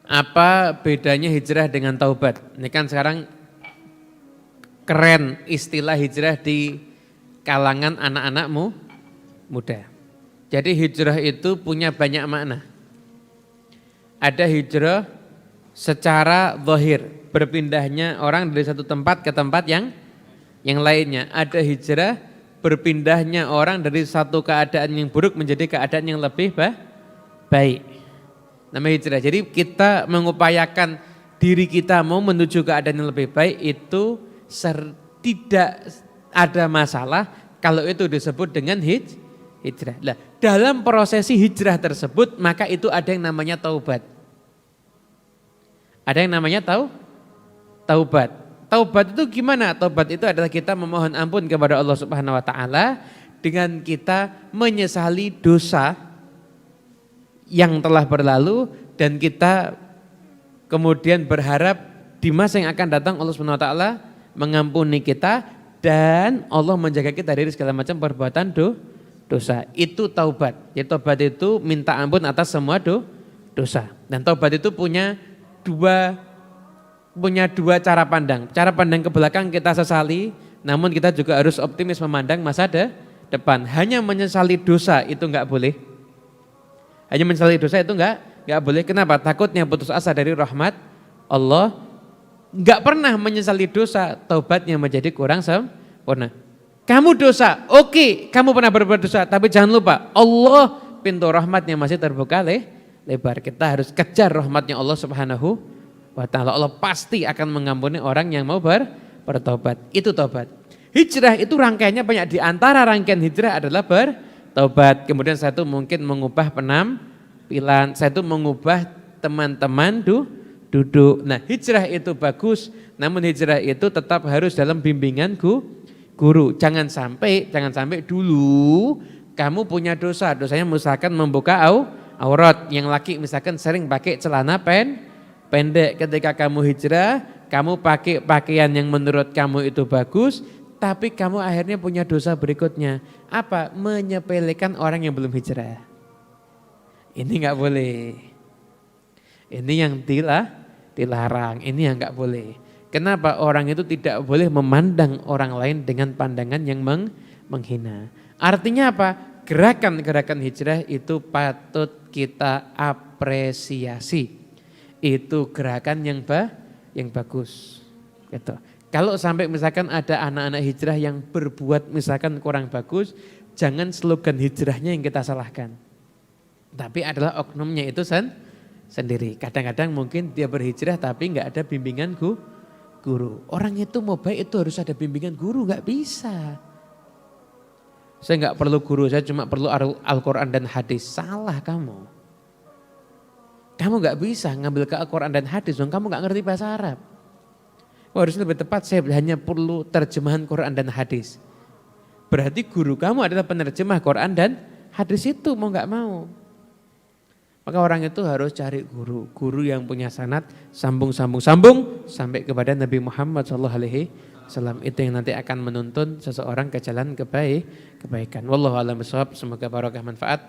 Apa bedanya hijrah dengan taubat? Ini kan sekarang keren istilah hijrah di kalangan anak-anakmu muda. Jadi hijrah itu punya banyak makna. Ada hijrah secara zahir, berpindahnya orang dari satu tempat ke tempat yang lainnya. Ada hijrah berpindahnya orang dari satu keadaan yang buruk menjadi keadaan yang lebih baik. Namanya hijrah. Jadi kita mengupayakan diri kita mau menuju keadaan yang lebih baik itu tidak ada masalah kalau itu disebut dengan hijrah. Nah, dalam prosesi hijrah tersebut maka itu ada yang namanya taubat. Ada yang namanya taubat. Taubat itu gimana? Taubat itu adalah kita memohon ampun kepada Allah Subhanahu wa taala dengan kita menyesali dosa yang telah berlalu dan kita kemudian berharap di masa yang akan datang Allah Subhanahu wa taala mengampuni kita dan Allah menjaga kita dari segala macam perbuatan dosa. Itu taubat. Jadi taubat itu minta ampun atas semua dosa. Dan taubat itu punya dua cara pandang. Cara pandang ke belakang kita sesali, namun kita juga harus optimis memandang masa depan. Hanya menyesali dosa itu enggak boleh. Hanya menyesali dosa itu enggak boleh. Kenapa? Takutnya putus asa dari rahmat Allah. Enggak pernah menyesali dosa, taubatnya menjadi kurang sempurna. Kamu dosa, oke, kamu pernah berbuat dosa, tapi jangan lupa Allah pintu rahmatnya masih terbuka lebar. Kita harus kejar rahmatnya Allah Subhanahu wa taala. Allah pasti akan mengampuni orang yang mau bertobat. Itu taubat. Hijrah itu rangkaiannya banyak. Di antara rangkaian hijrah adalah bertobat. Kemudian satu mungkin mengubah penampilan, satu mengubah teman-teman duduk. Nah, hijrah itu bagus, namun hijrah itu tetap harus dalam bimbingan guru. Jangan sampai dulu kamu punya dosa. Dosanya misalkan membuka aurat. Yang laki misalkan sering pakai celana pendek. Ketika kamu hijrah, kamu pakai pakaian yang menurut kamu itu bagus, tapi kamu akhirnya punya dosa berikutnya. Apa? Menyepelekan orang yang belum hijrah. Ini enggak boleh. Ini yang dilarang, ini yang enggak boleh. Kenapa? Orang itu tidak boleh memandang orang lain dengan pandangan yang menghina. Artinya apa? Gerakan-gerakan hijrah itu patut kita apresiasi. Itu gerakan yang bagus. Gitu. Kalau sampai misalkan ada anak-anak hijrah yang berbuat misalkan kurang bagus, jangan slogan hijrahnya yang kita salahkan. Tapi adalah oknumnya itu sendiri. Kadang-kadang mungkin dia berhijrah tapi enggak ada bimbingan guru. Orang itu mau baik itu harus ada bimbingan guru, enggak bisa. Saya enggak perlu guru, saya cuma perlu Al-Quran dan hadis. Salah kamu. Kamu enggak bisa ngambil ke Al-Quran dan hadis, kamu enggak ngerti bahasa Arab. Harusnya lebih tepat saya hanya perlu terjemahan Quran dan hadis. Berarti guru kamu adalah penerjemah Quran dan hadis itu mau enggak mau. Maka orang itu harus cari guru yang punya sanad sambung sampai kepada Nabi Muhammad SAW. Itu yang nanti akan menuntun seseorang ke jalan kebaikan. Wallahu a'lam bishawab. Semoga barokah manfaat.